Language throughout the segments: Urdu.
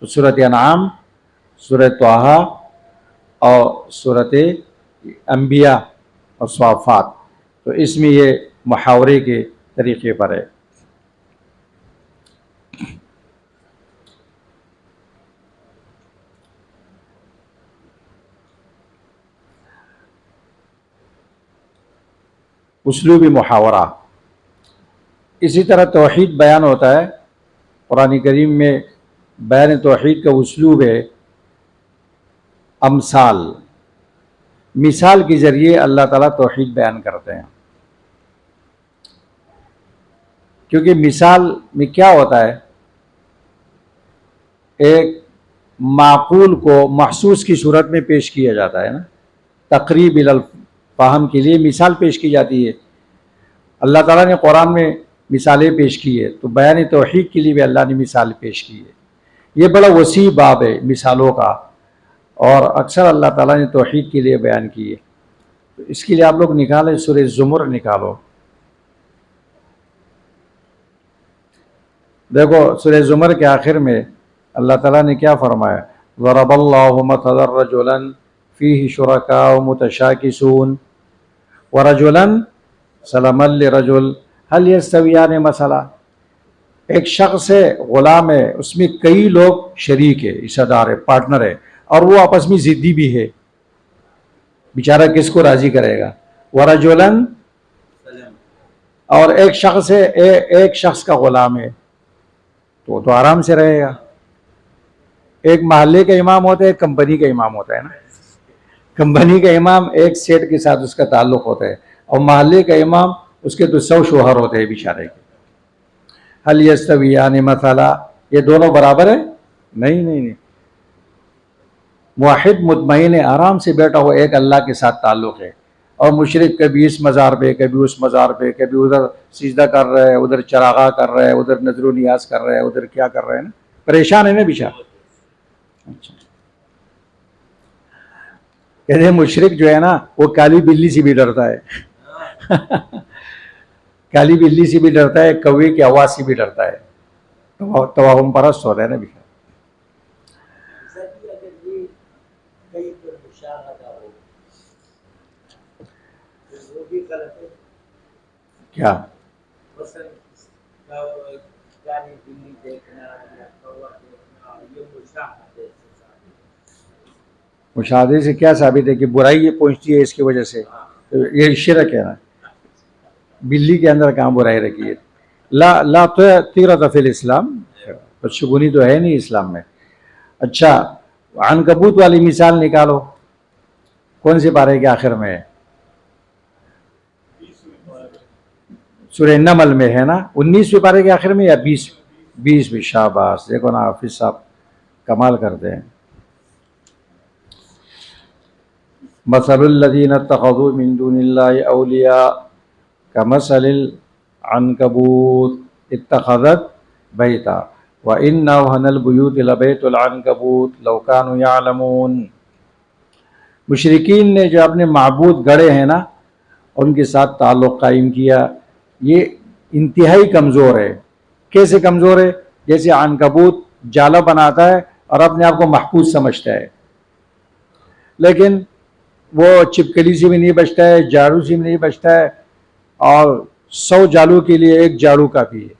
تو صورت انعام، صورت طٰہٰ اور صورت انبیاء اور صافات، تو اس میں یہ محاورے کے طریقے پر ہے۔ اسلوبی محاورہ، اسی طرح توحید بیان ہوتا ہے قرآن کریم میں۔ بیان توحید کا اسلوب ہے امثال، مثال کے ذریعے اللہ تعالیٰ توحید بیان کرتے ہیں۔ کیونکہ مثال میں کیا ہوتا ہے، ایک معقول کو محسوس کی صورت میں پیش کیا جاتا ہے نا، تقریب الفہم کے لیے مثال پیش کی جاتی ہے۔ اللہ تعالیٰ نے قرآن میں مثالیں پیش کی ہے، تو بیان توحید کے لیے بھی اللہ نے مثال پیش کی ہے۔ یہ بڑا وسیع باب ہے مثالوں کا، اور اکثر اللہ تعالیٰ نے توحید کے لیے بیان کی ہے۔ تو اس کے لیے آپ لوگ نکالیں، سورہ زمر نکالو۔ دیکھو سورہ زمر کے آخر میں اللہ تعالیٰ نے کیا فرمایا، ضرب اللہ مثلا رجلا فیہ شرکاء متشاکسون ورجلا سلما لرجل هل یستویان مثلا۔ ایک شخص ہے، غلام ہے، اس میں کئی لوگ شریک ہے، حصہ دار ہے، پارٹنر ہے، اور وہ آپس میں ضدی بھی ہے، بیچارہ کس کو راضی کرے گا۔ ورجلن، اور ایک شخص ہے، ایک شخص کا غلام ہے، تو وہ تو آرام سے رہے گا۔ ایک محلے کا امام ہوتا ہے، ایک کمپنی کا امام ہوتا ہے نا۔ کمپنی کا امام ایک سیٹ کے ساتھ اس کا تعلق ہوتا ہے، اور محلے کا امام اس کے تو 100 شوہر ہوتے ہیں بیچارے کے۔ هل یستویان مثلا، یہ دونوں برابر ہیں؟ نہیں۔ موحد مطمئن ہے، آرام سے بیٹھا ہوا ایک اللہ کے ساتھ تعلق ہے، اور مشرک کبھی اس مزار پہ، کبھی اس مزار پہ، کبھی ادھر سجدہ کر رہے ہیں، ادھر چراغاں کر رہے ہیں، ادھر نذر و نیاز کر رہے ہیں، ادھر کیا کر رہے ہیں نا، پریشان ہے نا بیچارہ۔ اچھا، کہتے ہیں مشرک جو ہے نا وہ کالی بلی سے بھی ڈرتا ہے کالی بلی سے بھی ڈرتا ہے، کوے کی آواز سے بھی ڈرتا ہے، توہم پرست ہوتا ہے نا بیچارہ۔ کیا مشاہدے سے کیا ثابت ہے کہ برائی یہ پہنچتی ہے اس کی وجہ سے؟ یہ شرک ہے نا، بلی کے اندر کہاں برائی رکھی ہے؟ لا طیرۃ فی الاسلام، بدشگونی تو ہے نہیں اسلام میں۔ اچھا، عنکبوت والی مثال نکالو، کون سے پارے کے آخر میں ہے؟ سورہ نمل میں ہے نا، 19ویں پارے کے آخر میں یا 20 میں؟ شاباش، دیکھو نا حافظ صاحب کمال کرتے ہیں۔ مثل الذین اتخذوا من دون اللہ اولیاء کمثل العنکبوت اتخذت بیتا وان اوہن البیوت لبیت العنکبوت لو کانوا یعلمون۔ مشرکین نے جو اپنے معبود گڑے ہیں نا، ان کے ساتھ تعلق قائم کیا، یہ انتہائی کمزور ہے۔ کیسے کمزور ہے؟ جیسے عنکبوت جالہ بناتا ہے اور اپنے آپ کو محفوظ سمجھتا ہے، لیکن وہ چھپکلی سے بھی نہیں بچتا ہے، جھاڑو سے بھی نہیں بچتا ہے، اور 100 جالوں کے لیے ایک جھاڑو کافی ہے۔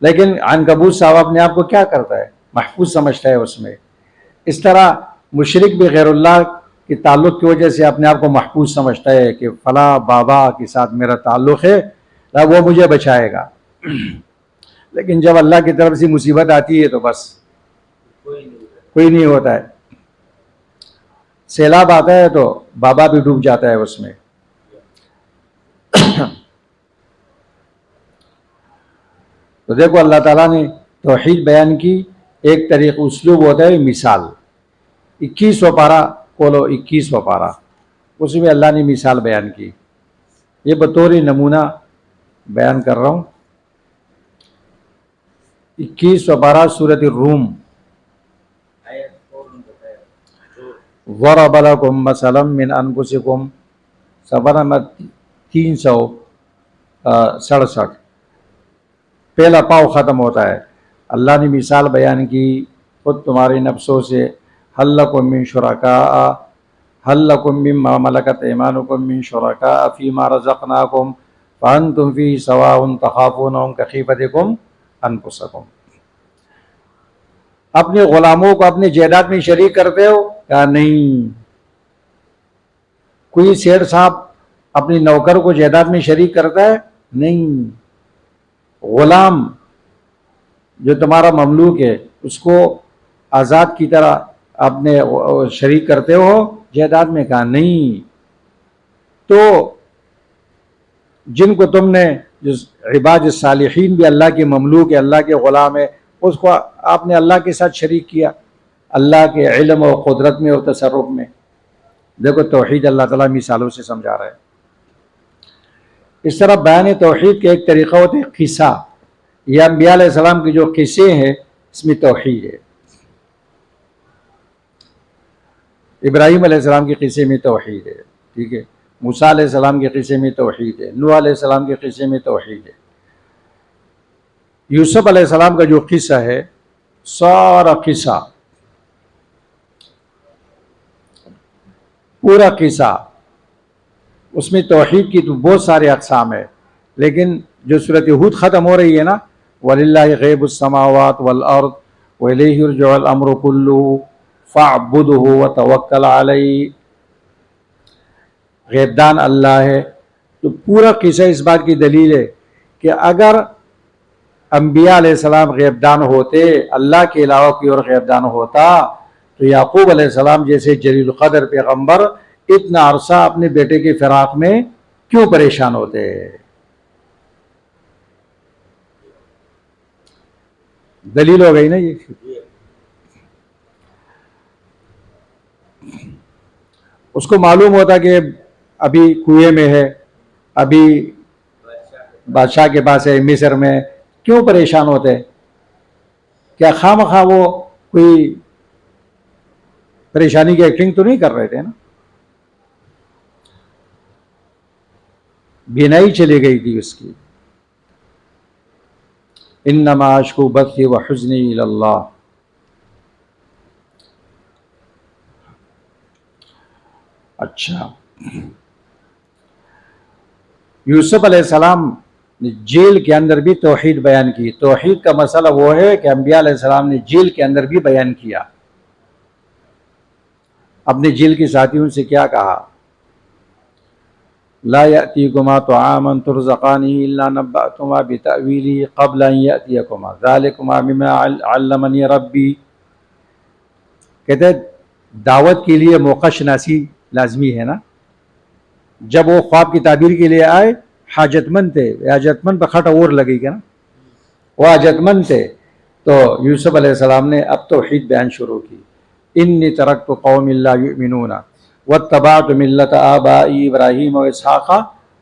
لیکن عنکبوت صاحب اپنے آپ کو کیا کرتا ہے؟ محفوظ سمجھتا ہے اس میں۔ اس طرح مشرک بھی غیر اللہ کے تعلق کی وجہ سے اپنے آپ کو محفوظ سمجھتا ہے کہ فلاں بابا کے ساتھ میرا تعلق ہے، وہ مجھے بچائے گا۔ لیکن جب اللہ کی طرف سے مصیبت آتی ہے تو بس کوئی نہیں ہوتا ہے۔ سیلاب آتا ہے تو بابا بھی ڈوب جاتا ہے اس میں۔ تو دیکھو اللہ تعالیٰ نے توحید بیان کی، ایک طریقہ اسلوب ہوتا ہے مثال۔ 21واں پارہ کھولو، 21واں پارہ، اس میں اللہ نے مثال بیان کی، یہ بطور نمونہ بیان کر رہا ہوں۔ 21واں پارہ سورۃ الروم۔ ضرب لکم مثلا من انفسکم، صفحہ نمبر 367، پہلا پاؤ ختم ہوتا ہے۔ اللہ نے مثال بیان کی خود تمہارے نفسوں سے، هل لکم من شرکاء هل لکم مما ملکت ایمانکم من شرکاء فیما رزقناکم فانتم فیہ سواء تخافونہم کخیفتکم انفسکم۔ اپنے غلاموں کو اپنے جائیداد میں شریک کرتے ہو؟ کہا نہیں۔ کوئی سیٹھ صاحب اپنی نوکر کو جائیداد میں شریک کرتا ہے؟ نہیں۔ غلام جو تمہارا مملوک ہے اس کو آزاد کی طرح اپنے شریک کرتے ہو جائیداد میں؟ کہا نہیں۔ تو جن کو تم نے عباد الصالحین بھی اللہ کے مملوک ہے، اللہ کے غلام ہے، اس کو آپ نے اللہ کے ساتھ شریک کیا اللہ کے علم اور قدرت میں اور تصرف میں۔ دیکھو توحید اللہ تعالیٰ مثالوں سے سمجھا رہا ہے۔ اس طرح بیان توحید کے ایک طریقہ ہوتا ہے قصہ۔ یہ انبیاء علیہ السلام کے جو قصے ہیں اس میں توحید ہے۔ ابراہیم علیہ السلام کے قصے میں توحید ہے، ٹھیک ہے۔ موسیٰ علیہ السلام کے قصے میں توحید ہے، نوح علیہ السلام کے قصے میں توحید ہے۔ یوسف علیہ السلام کا جو قصہ ہے، سارا قصہ، پورا قصہ، اس میں توحید کی تو بہت سارے اقسام ہے، لیکن جو سورۃ ہود ختم ہو رہی ہے نا، وَلِلَّهِ غَيْبُ السَّمَاوَاتِ وَالْأَرْضِ وَإِلَيْهِ يُرْجَعُ الْأَمْرُ كُلُّهُ فَاعْبُدْهُ وَتَوَكَّلْ عَلَيْهِ۔ غیبدان اللہ ہے۔ تو پورا قصہ اس بات کی دلیل ہے کہ اگر انبیاء علیہ السلام غیبدان ہوتے، اللہ کے علاوہ کوئی اور غیبدان ہوتا، تو یعقوب علیہ السلام جیسے جلیل القدر پیغمبر اتنا عرصہ اپنے بیٹے کے فراق میں کیوں پریشان ہوتے؟ دلیل ہو گئی نا یہ۔ اس کو معلوم ہوتا کہ ابھی کنویں میں ہے، ابھی بادشاہ کے پاس ہے مصر میں، کیوں پریشان ہوتے؟ کیا خواہ مخواہ وہ کوئی پریشانی کی ایکٹنگ تو نہیں کر رہے تھے نا؟ بینائی چلی گئی تھی اس کی۔ انما اشکو بثی وحزنی الی اللہ۔ اچھا، یوسف علیہ السلام نے جیل کے اندر بھی توحید بیان کی۔ توحید کا مسئلہ وہ ہے کہ انبیاء علیہ السلام نے جیل کے اندر بھی بیان کیا۔ اپنے جیل کے ساتھیوں سے کیا کہا؟ لا یأتیکما طعاما ترزقانہ الا نبأتما بتأویلہ قبل ان یأتیکما ذالکما مما علمنی ربی۔ کہتے ہیں دعوت کے لیے موقع شناسی لازمی ہے نا۔ جب وہ خواب کی تعبیر کے لیے آئے، حاجت مند تھے، حاجت مند پہ کھٹا اور لگے گا نا، وہ حاجت مند تھے، تو یوسف علیہ السلام نے اب توحید بیان شروع کی۔ انی ترکت قوم لا یؤمنون واتبعت ملت آبائی ابراہیم واسحاق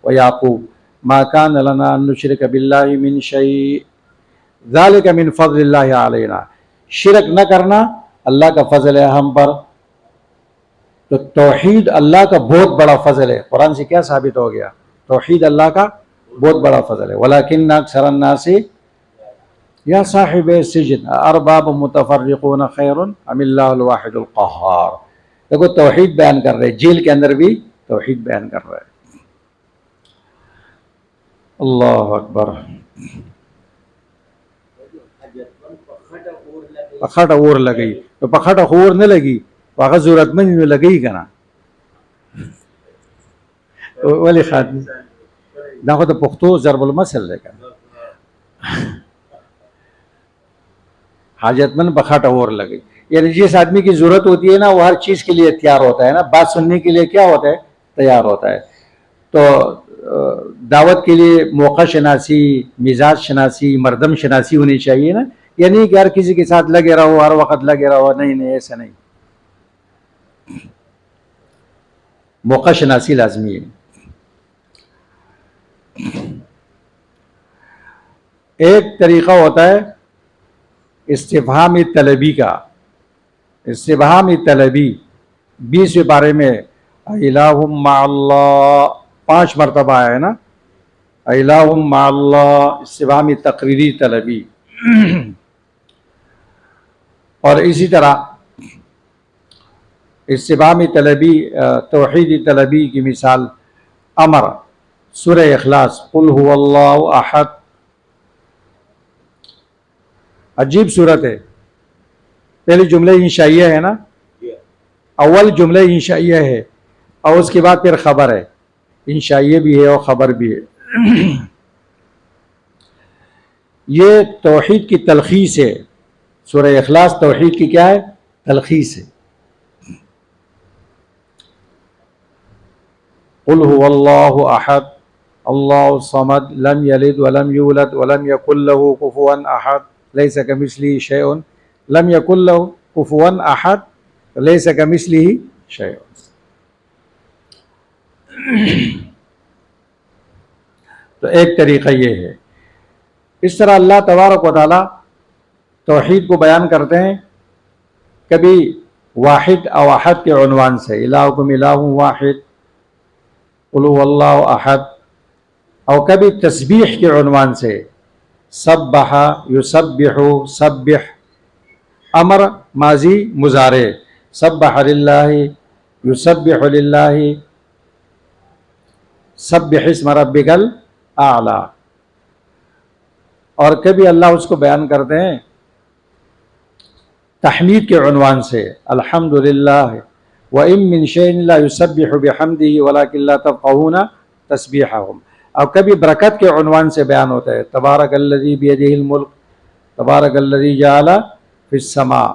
ویعقوب ما کان لنا ان نشرک باللہ من شیء ذالک من فضل اللہ علینا۔ شرک نہ کرنا اللہ کا فضل ہے ہم پر۔ تو توحید اللہ کا بہت بڑا فضل ہے۔ قرآن سے کیا ثابت ہو گیا؟ توحید اللہ کا بہت بڑا فضل ہے۔ وَلَكِنَّ أَكْثَرَ النَّاسِ یا صاحب السجن ارباب متفرقون خیر ام اللہ الواحد القہار۔ دیکھو توحید بیان کر رہے، جیل کے اندر بھی توحید بیان کر رہے۔ اللہ اکبر۔ پکھٹ اور لگئی تو پکھٹ اور نہ لگی، واقع ضرورت مند میں لگئی کنا ولی خاتم دا خو د پښتو ضرب المثل دی کنه، حاجت مند بخاٹا اور لگئی، یعنی جس آدمی کی ضرورت ہوتی ہے نا وہ ہر چیز کے لیے تیار ہوتا ہے نا، بات سننے کے لیے کیا ہوتا ہے؟ تیار ہوتا ہے۔ تو دعوت کے لیے موقع شناسی، مزاج شناسی، مردم شناسی ہونی چاہیے نا، یعنی کہ ہر کسی کے ساتھ لگے رہو، ہر وقت لگے رہو، نہیں ایسا نہیں، موقع شناسی لازمی ہے۔ ایک طریقہ ہوتا ہے استفہام طلبی کا، استفہام طلبی 20ویں پارے میں الہ مع اللہ 5 مرتبہ ہے نا، الہ مع اللہ، استفہام تقریری طلبی۔ اور اسی طرح استفہامی طلبی توحیدی طلبی کی مثال امر سورہ اخلاص قل هو اللہ احد، عجیب صورت ہے. پہلی جملہ انشائیہ ہے نا، اول جملہ انشائیہ ہے اور اس کے بعد پھر خبر ہے، انشائیہ بھی ہے اور خبر بھی ہے. یہ توحید کی تلخیص ہے. سورہ اخلاص توحید کی کیا ہے؟ تلخیص ہے. قل هو اللہ احد اللہ الصمد لم یلد ولم یولد ولم یکن له کفوا احد لیس کمثلہ شیء، لم یکن له کفوا احد لیس کمثلہ شیء. تو ایک طریقہ یہ ہے. اس طرح اللہ تبارک و تعالی توحید کو بیان کرتے ہیں کبھی واحد او احد کے عنوان سے، الہکم الہ واحد قل هو اللہ احد، اور کبھی تسبیح کے عنوان سے سبح یسبح سبح، امر ماضی مضارع سبح للہ یسبح للہ سبح اسم ربک الاعلی. اور کبھی اللہ اس کو بیان کرتے ہیں تحمید کے عنوان سے الحمدللہ وَإِن مِّن شَيْءٍ لَّا يُسَبِّحُ بِحَمْدِهِ وَلَٰكِن لَّا تَفْقَهُونَ تَسْبِيحَهُمْ. اور کبھی برکت کے عنوان سے بیان ہوتا ہے تبارک الذی بیدہ الملک تبارک الذی جعل فی السماء.